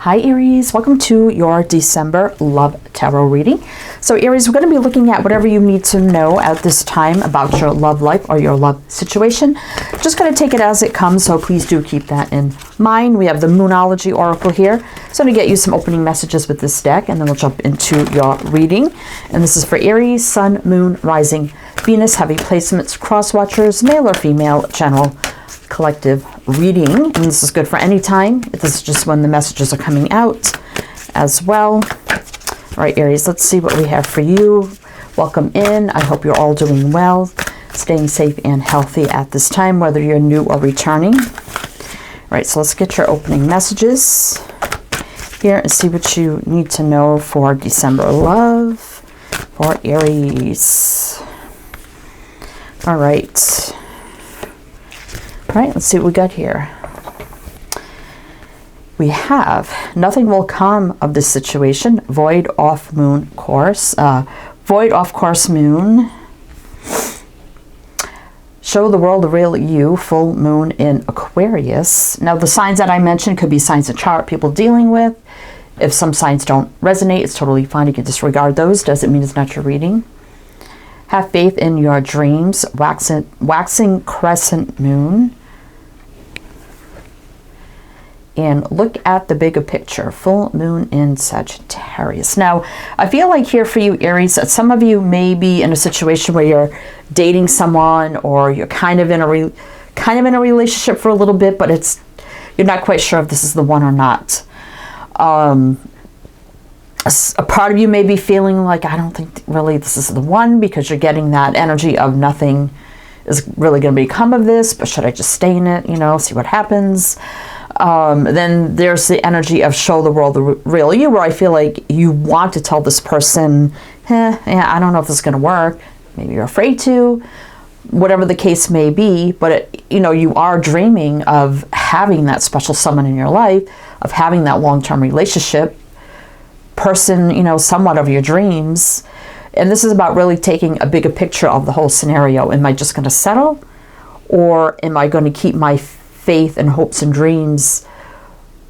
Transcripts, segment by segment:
Hi Aries, welcome to your December Love Tarot reading. So Aries, we're going to be looking at whatever you need to know at this time about your love life or your love situation. Just going to take it as it comes, so please do keep that in mind. We have the Moonology Oracle here. So I'm going to get you some opening messages with this deck, and then we'll jump into your reading. And this is for Aries, Sun, Moon, Rising, Venus, heavy placements, cross watchers, male or female, general collective reading. And this is good for any time. This is just when the messages are coming out as well. All right, Aries, let's see what we have for you. Welcome in. I hope you're all doing well, staying safe and healthy at this time, whether you're new or returning. All right, so let's get your opening messages here and see what you need to know for December love for Aries. All right. All right, let's see what we got here. We have nothing will come of this situation. Void off moon course. Void off course moon. Show the world the real you. Full moon in Aquarius. Now the signs that I mentioned could be signs of chart people dealing with. If some signs don't resonate, it's totally fine. You can disregard those. Doesn't mean it's not your reading. Have faith in your dreams. Waxing crescent moon. And look at the bigger picture. Full moon in Sagittarius. Now, I feel like here for you, Aries, that some of you may be in a situation where you're dating someone, or you're kind of in a relationship for a little bit, but you're not quite sure if this is the one or not. A part of you may be feeling like, I don't think really this is the one, because you're getting that energy of nothing is really going to become of this, but should I just stay in it, see what happens? Then there's the energy of show the world the real you, where I feel like you want to tell this person, I don't know if this is going to work. Maybe you're afraid to, whatever the case may be, but you are dreaming of having that special someone in your life, of having that long-term relationship person, somewhat of your dreams. And this is about really taking a bigger picture of the whole scenario. Am I just going to settle, or am I going to keep my faith and hopes and dreams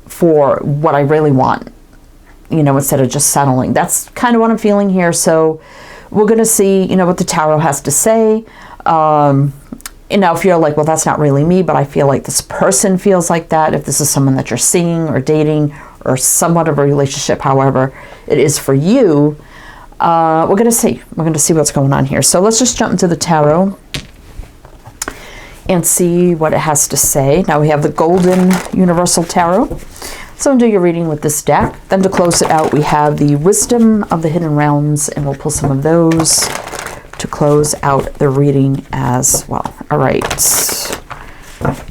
for what I really want, instead of just settling? That's kind of what I'm feeling here. So we're going to see, what the tarot has to say. If you're like, well, that's not really me, but I feel like this person feels like that. If this is someone that you're seeing or dating or somewhat of a relationship, however it is for you, we're going to see. We're going to see what's going on here. So let's just jump into the tarot and see what it has to say. Now we have the Golden Universal Tarot. So do your reading with this deck. Then to close it out, we have the Wisdom of the Hidden Realms, and we'll pull some of those to close out the reading as well. All right,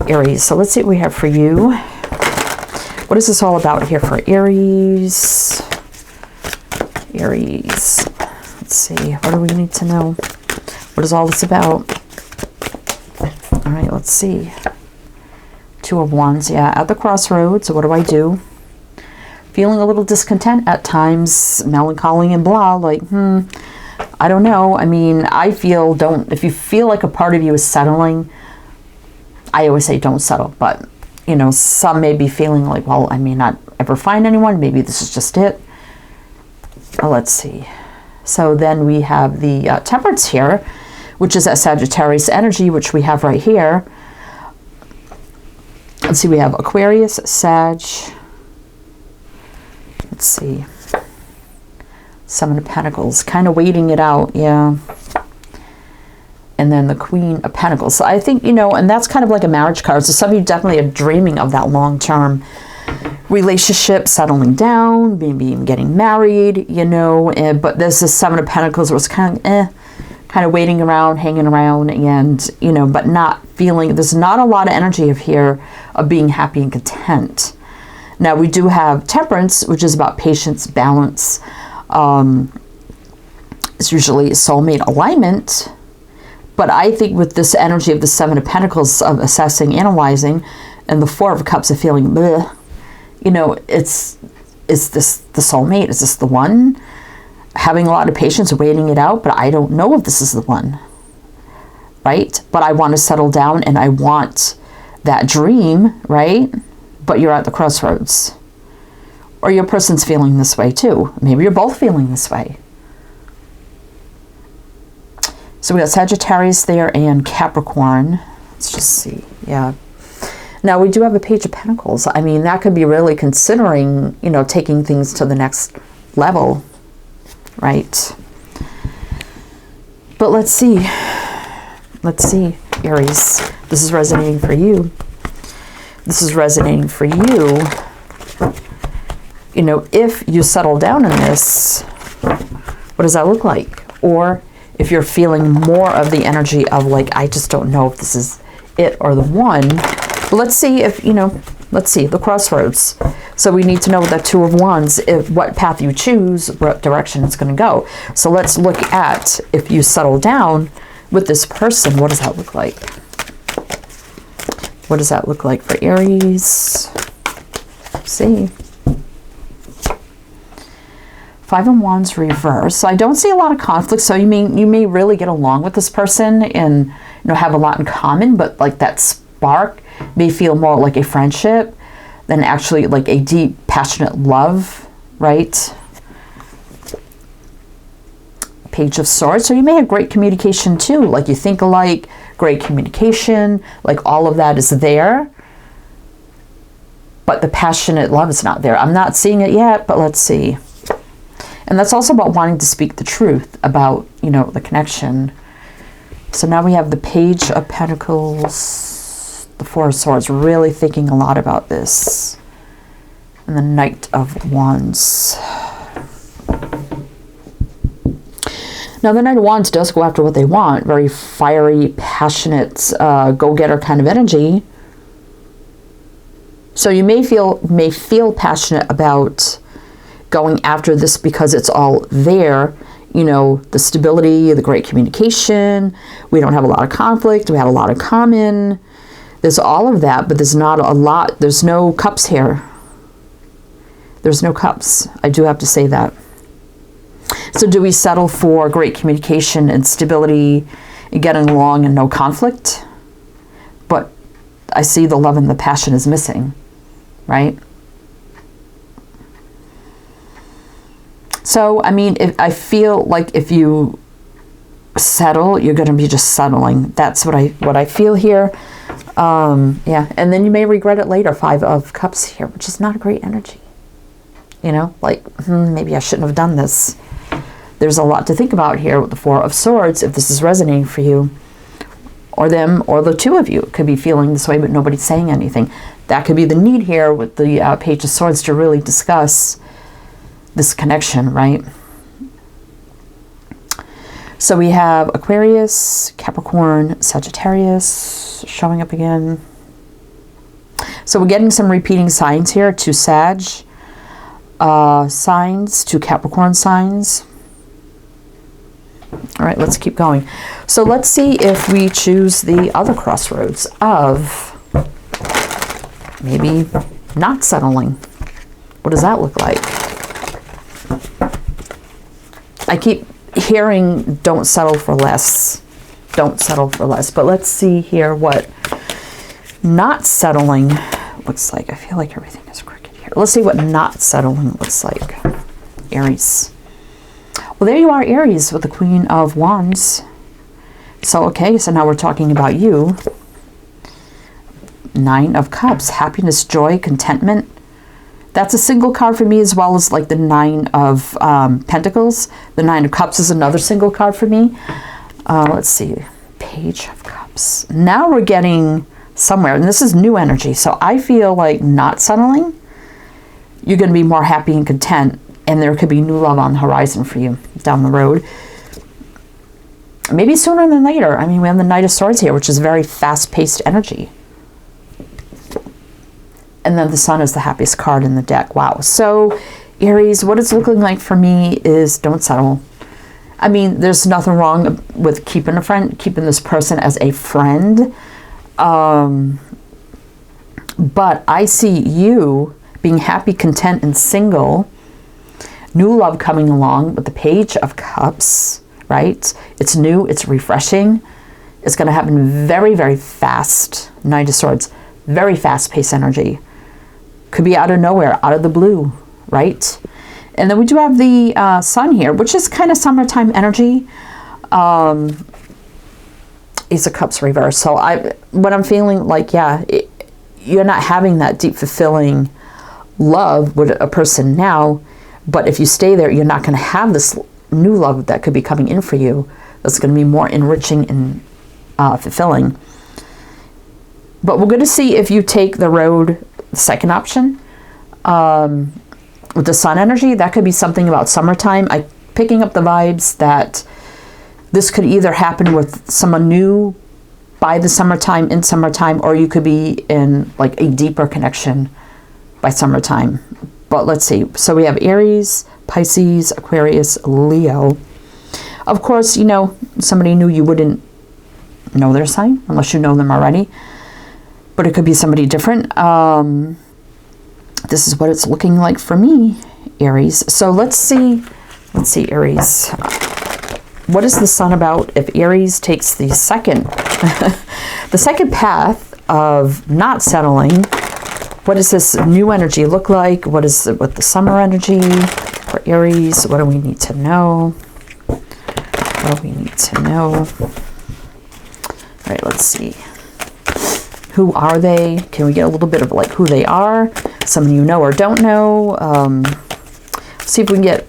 Aries. So let's see what we have for you. What is this all about here for Aries? Aries. Let's see. What do we need to know? What is all this about? All right, let's see. Two of Wands, yeah, at the crossroads. So what do I do? Feeling a little discontent at times, melancholy and blah, like, I don't know. I mean, if you feel like a part of you is settling, I always say don't settle. But, some may be feeling like, well, I may not ever find anyone. Maybe this is just it. Let's see. So then we have the Temperance here, which is that Sagittarius energy, which we have right here. Let's see, we have Aquarius, Sag. Let's see. Seven of Pentacles, kind of waiting it out, yeah. And then the Queen of Pentacles. So I think, and that's kind of like a marriage card. So some of you definitely are dreaming of that long-term relationship, settling down, maybe even getting married, but there's this Seven of Pentacles where it's kind of waiting around, hanging around, and, but not feeling, there's not a lot of energy of being happy and content. Now we do have Temperance, which is about patience, balance. It's usually a soulmate alignment, but I think with this energy of the Seven of Pentacles of assessing, analyzing, and the Four of Cups of feeling, bleh, is this the soulmate? Is this the one? Having a lot of patience, waiting it out, but I don't know if this is the one, right? But I want to settle down, and I want that dream, right? But you're at the crossroads. Or your person's feeling this way too. Maybe you're both feeling this way. So we got Sagittarius there and Capricorn. Let's just see. Yeah. Now we do have a Page of Pentacles. I mean, that could be really considering, you know, taking things to the next level, right? But let's see. Let's see, Aries. This is resonating for you. This is resonating for you. You know, if you settle down in this, what does that look like? Or if you're feeling more of the energy of like, I just don't know if this is it or the one. But let's see if, you know, let's see, the crossroads. So we need to know that Two of Wands, if what path you choose, what direction it's going to go. So let's look at if you settle down with this person, what does that look like? What does that look like for Aries? Let's see. Five of Wands reverse. So I don't see a lot of conflict. So you may really get along with this person and, you know, have a lot in common, but like that spark may feel more like a friendship than actually like a deep, passionate love, right? Page of Swords. So you may have great communication too. Like you think alike, great communication, like all of that is there. But the passionate love is not there. I'm not seeing it yet, but let's see. And that's also about wanting to speak the truth about, you know, the connection. So now we have the Page of Pentacles, the Four of Swords, really thinking a lot about this. And the Knight of Wands. Now the Knight of Wands does go after what they want. Very fiery, passionate, go-getter kind of energy. So you may feel passionate about going after this because it's all there, you know, the stability, the great communication, we don't have a lot of conflict, we have a lot of common, there's all of that, but there's not a lot, there's no cups here. There's no cups, I do have to say that. So do we settle for great communication and stability and getting along and no conflict? But I see the love and the passion is missing, right? So, I mean, I feel like if you settle, you're going to be just settling. That's what I feel here. Yeah, and then you may regret it later. Five of Cups here, which is not a great energy. You know, like, maybe I shouldn't have done this. There's a lot to think about here with the Four of Swords, if this is resonating for you. Or them, or the two of you could be feeling this way, but nobody's saying anything. That could be the need here with the Page of Swords to really discuss this connection, right? So we have Aquarius, Capricorn, Sagittarius showing up again. So we're getting some repeating signs here. Two Sag signs, two Capricorn signs. All right, let's keep going. So let's see if we choose the other crossroads of maybe not settling. What does that look like? I keep hearing don't settle for less. Don't settle for less. But let's see here what not settling looks like. I feel like everything is crooked here. Let's see what not settling looks like. Aries. Well, there you are, Aries, with the Queen of Wands. So, okay, so now we're talking about you. Nine of Cups. Happiness, joy, contentment. That's a single card for me, as well as like the Nine of Pentacles. The Nine of Cups is another single card for me. Let's see. Page of Cups. Now we're getting somewhere, and this is new energy. So I feel like not settling, you're going to be more happy and content, and there could be new love on the horizon for you down the road. Maybe sooner than later. I mean, we have the Knight of Swords here, which is very fast-paced energy. And then the Sun is the happiest card in the deck. Wow. So, Aries, what it's looking like for me is don't settle. I mean, there's nothing wrong with keeping keeping this person as a friend. But I see you being happy, content, and single. New love coming along with the Page of Cups, right? It's new, it's refreshing. It's going to happen very, very fast. Knight of Swords, very fast-paced energy. Could be out of nowhere, out of the blue, right? And then we do have the sun here, which is kind of summertime energy. Ace of Cups reverse. So what I'm feeling like, yeah, you're not having that deep, fulfilling love with a person now. But if you stay there, you're not going to have this new love that could be coming in for you. That's going to be more enriching and fulfilling. But we're going to see if you take the road, the second option, with the sun energy. That could be something about summertime. I'm picking up the vibes that this could either happen with someone new by the summertime, in summertime, or you could be in like a deeper connection by summertime. But let's see. So we have Aries, Pisces, Aquarius, Leo. Of course, you know, somebody new, you wouldn't know their sign unless you know them already. But it could be somebody different. This is what it's looking like for me, Aries. So let's see, Aries. What is the sun about if Aries takes the second, the second path of not settling? What does this new energy look like? What is it with the summer energy for Aries? What do we need to know? What do we need to know? All right, let's see. Who are they? Can we get a little bit of like who they are? Someone you know or don't know. See if we can get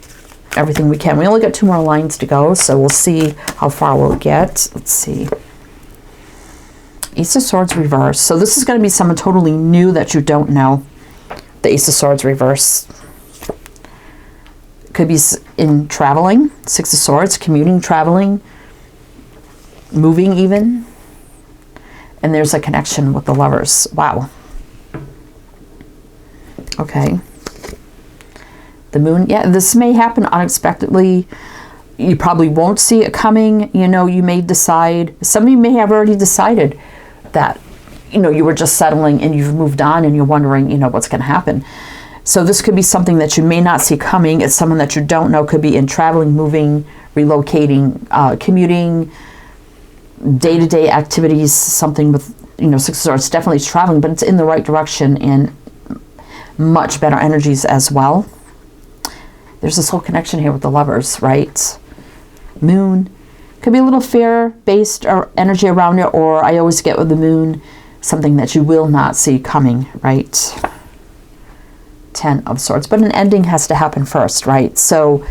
everything we can. We only got 2 more lines to go, so we'll see how far we'll get. Let's see. Ace of Swords reverse. So this is going to be someone totally new that you don't know. The Ace of Swords reverse. Could be in traveling. 6 of Swords, commuting, traveling, moving even. And there's a connection with the Lovers. Wow. Okay. The Moon. Yeah, this may happen unexpectedly. You probably won't see it coming. You know, you may decide, some of you may have already decided that, you know, you were just settling and you've moved on and you're wondering, you know, what's going to happen. So this could be something that you may not see coming. It's someone that you don't know. Could be in traveling, moving, relocating, commuting, day-to-day activities, something with, you know, 6 of Swords. Definitely traveling, but it's in the right direction and much better energies as well. There's this whole connection here with the Lovers, right? Moon. Could be a little fear-based or energy around it, or I always get with the Moon, something that you will not see coming, right? 10 of Swords. But an ending has to happen first, right? So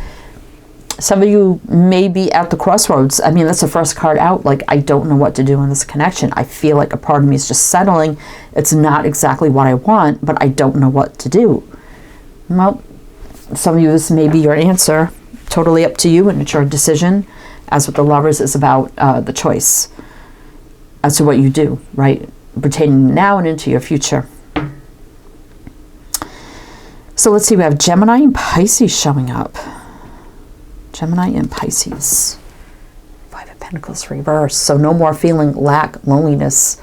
some of you may be at the crossroads. I mean, that's the first card out. Like, I don't know what to do in this connection. I feel like a part of me is just settling. It's not exactly what I want, but I don't know what to do. Well, some of you, this may be your answer. Totally up to you, and it's your decision. As with the Lovers, is about the choice as to what you do, right? Pertaining now and into your future. So let's see, we have Gemini and Pisces showing up. Gemini and Pisces. 5 of Pentacles reverse. So no more feeling lack, loneliness,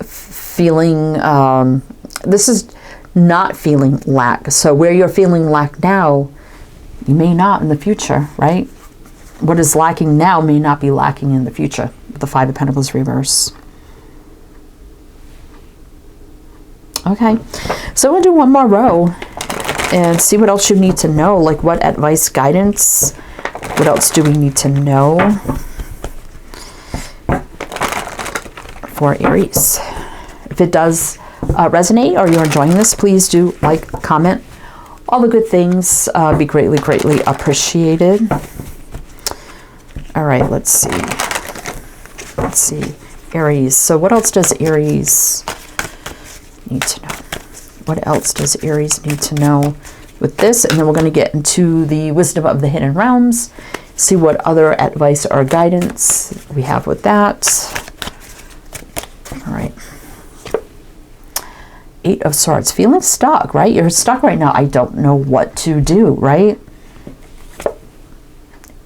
feeling, this is not feeling lack. So where you're feeling lack now, you may not in the future, right? What is lacking now may not be lacking in the future with the 5 of Pentacles reverse. Okay, so we'll do one more row and see what else you need to know. Like, what advice, guidance, what else do we need to know for Aries? If it does resonate or you're enjoying this, please do like, comment, all the good things. Be greatly, greatly appreciated. All right, let's see. Let's see. Aries. So what else does Aries need to know? What else does Aries need to know with this? And then we're going to get into the wisdom of the hidden realms, see what other advice or guidance we have with that. All right. 8 of Swords. Feeling stuck, right? You're stuck right now. I don't know what to do, right?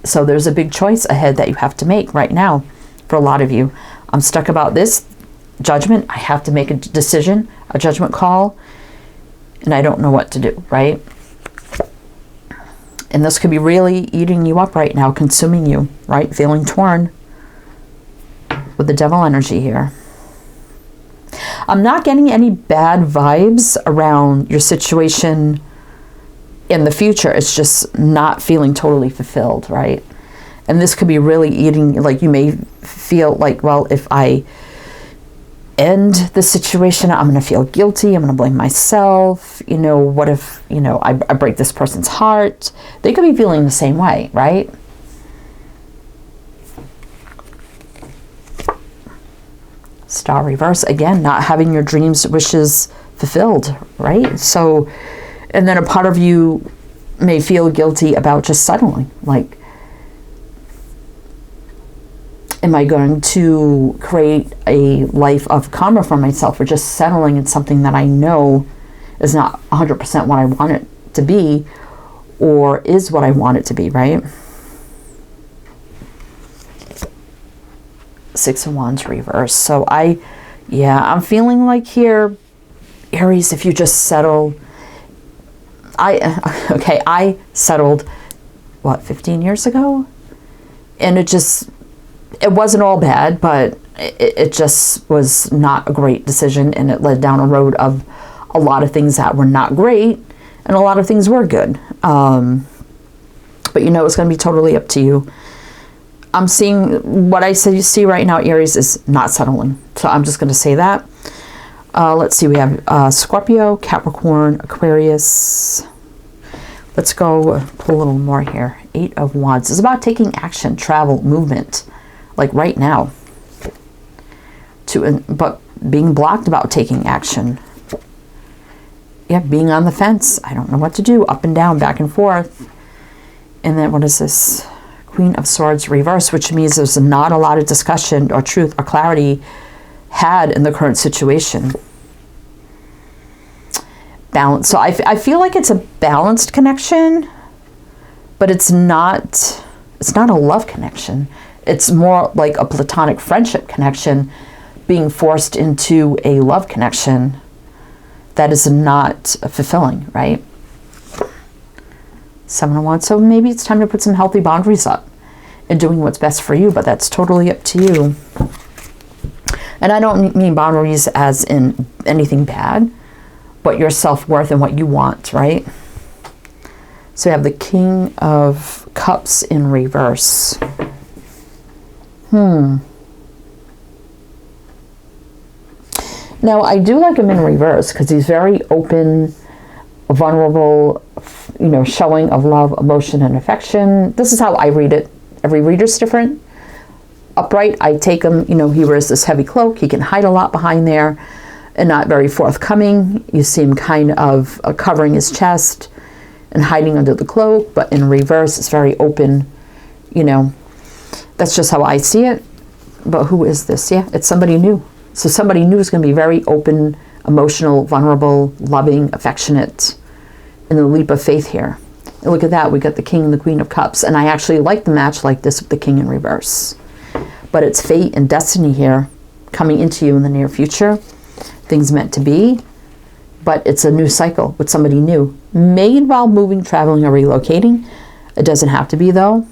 So there's a big choice ahead that you have to make right now for a lot of you. I'm stuck about this judgment. I have to make a decision, a judgment call, and I don't know what to do, right? And this could be really eating you up right now, consuming you, right? Feeling torn with the Devil energy here. I'm not getting any bad vibes around your situation in the future, it's just not feeling totally fulfilled, right? And this could be really eating, like you may feel like, well, if I end the situation, I'm going to feel guilty. I'm going to blame myself. You know, what if, you know, I break this person's heart? They could be feeling the same way, right? Star reverse, again, not having your dreams, wishes fulfilled, right? So, and then a part of you may feel guilty about just settling. Like, am I going to create a life of karma for myself or just settling in something that I know is not 100% what I want it to be or is what I want it to be, right? Six of Wands reverse. So I'm feeling like here, Aries, if you just settle, I settled, what, 15 years ago? And it wasn't all bad, but it just was not a great decision, and it led down a road of a lot of things that were not great, and a lot of things were good. But you know, it's going to be totally up to you. I'm seeing, what I see right now, Aries, is not settling. So I'm just going to say that. Let's see, we have Scorpio, Capricorn, Aquarius. Let's go pull a little more here. Eight of Wands. It's about taking action, travel, movement, like right now. But being blocked about taking action. Yeah, being on the fence. I don't know what to do. Up and down, back and forth. And then what is this? Queen of Swords reverse, which means there's not a lot of discussion or truth or clarity had in the current situation. Balance. So I feel like it's a balanced connection, but it's not a love connection. It's more like a platonic friendship connection being forced into a love connection that is not fulfilling, right? Seven of Wands. So maybe it's time to put some healthy boundaries up and doing what's best for you, but that's totally up to you. And I don't mean boundaries as in anything bad, but your self-worth and what you want, right? So we have the King of Cups in reverse. Now, I do like him in reverse because he's very open, vulnerable, you know, showing of love, emotion, and affection. This is how I read it. Every reader's different. Upright, I take him, you know, he wears this heavy cloak. He can hide a lot behind there and not very forthcoming. You see him kind of covering his chest and hiding under the cloak, but in reverse, it's very open, you know. That's just how I see it. But who is this? Yeah, it's somebody new. So somebody new is going to be very open, emotional, vulnerable, loving, affectionate, and the leap of faith here. And look at that. We got the King and the Queen of Cups. And I actually like the match like this with the King in reverse. But it's fate and destiny here coming into you in the near future. Things meant to be. But it's a new cycle with somebody new. May involve moving, traveling, or relocating. It doesn't have to be, though.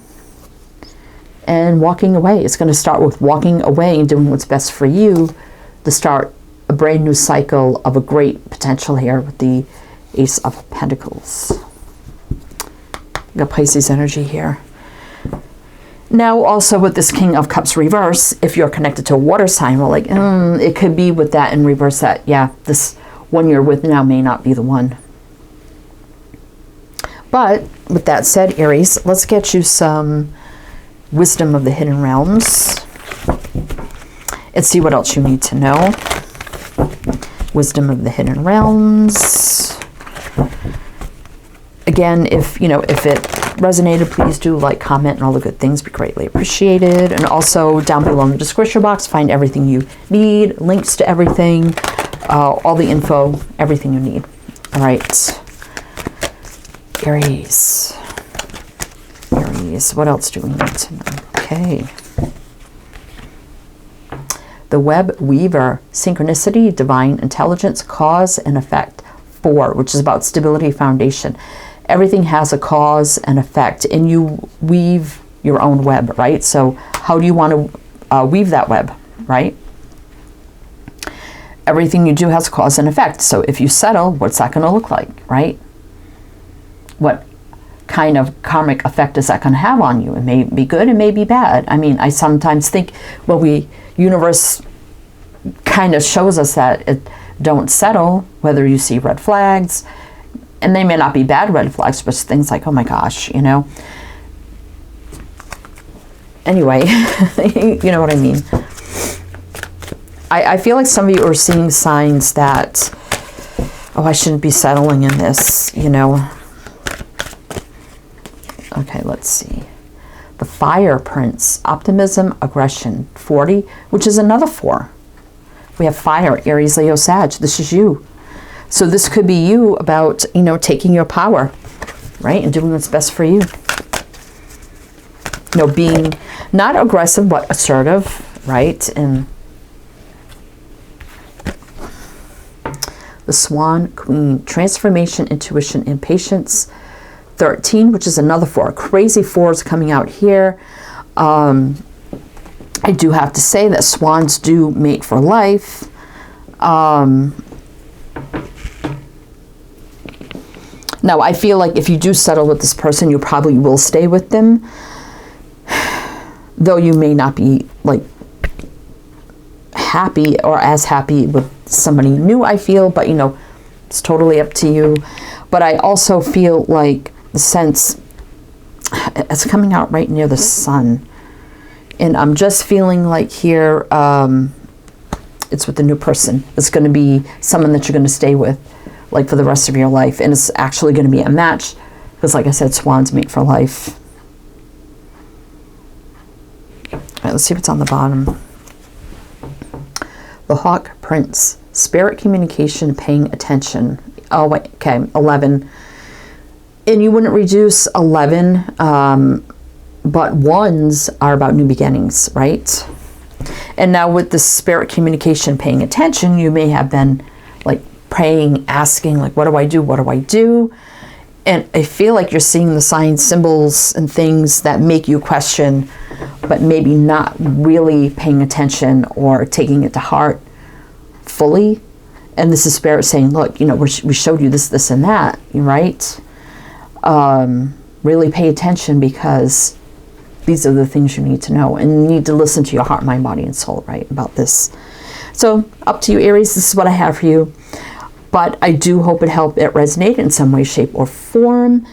And walking away. It's going to start with walking away and doing what's best for you to start a brand new cycle of a great potential here with the Ace of Pentacles. We got Pisces energy here. Now, also with this King of Cups reverse, if you're connected to a water sign, well, like, it could be with that in reverse that, yeah, this one you're with now may not be the one. But with that said, Aries, let's get you some wisdom of the hidden realms and see what else you need to know. Wisdom of the hidden realms. Again, if it resonated, please do like, comment, and all the good things. Be greatly appreciated. And also down below in the description box, find everything you need, links to everything, all the info, everything you need. All right, Aries. Aries, what else do we need to know? Okay. The Web Weaver, synchronicity, divine intelligence, cause and effect. 4, which is about stability, foundation. Everything has a cause and effect, and you weave your own web, right? So how do you want to weave that web, right? Everything you do has cause and effect. So if you settle, what's that going to look like, right? what kind of karmic effect is that going to have on you? It may be good, it may be bad. I mean, I sometimes think, well, universe kind of shows us that it don't settle, whether you see red flags, and they may not be bad red flags, but things like, oh my gosh, you know. Anyway, you know what I mean. I feel like some of you are seeing signs that, oh, I shouldn't be settling in this, you know. Okay, let's see. The Fire Prince, optimism, aggression, 40, which is another 4. We have fire, Aries, Leo, Sag. This is you. So this could be you about, you know, taking your power, right? And doing what's best for you. You know, being not aggressive, but assertive, right? And the Swan Queen, transformation, intuition, and patience. 13, which is another 4. Crazy 4s coming out here. I do have to say that swans do mate for life. Now, I feel like if you do settle with this person, you probably will stay with them. Though you may not be, like, happy or as happy with somebody new, I feel. But, you know, it's totally up to you. But I also feel like the sense, it's coming out right near the sun. And I'm just feeling like here, it's with the new person. It's going to be someone that you're going to stay with, like, for the rest of your life. And it's actually going to be a match. Because, like I said, swans mate for life. All right, let's see what's on the bottom. The Hawk Prince, spirit communication, paying attention. Oh, wait, okay, 11. And you wouldn't reduce 11, but 1s are about new beginnings, right? And now with the spirit communication, paying attention, you may have been, like, praying, asking, like, what do I do? What do I do? And I feel like you're seeing the signs, symbols, and things that make you question, but maybe not really paying attention or taking it to heart fully. And this is spirit saying, look, you know, we showed you this, this, and that, right? Really pay attention, because these are the things you need to know, and you need to listen to your heart, mind, body, and soul, right, about this. So up to you, Aries. This is what I have for you, but I do hope it helped, it resonated in some way, shape, or form.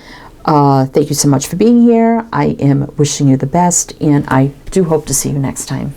Thank you so much for being here. I am wishing you the best, and I do hope to see you next time.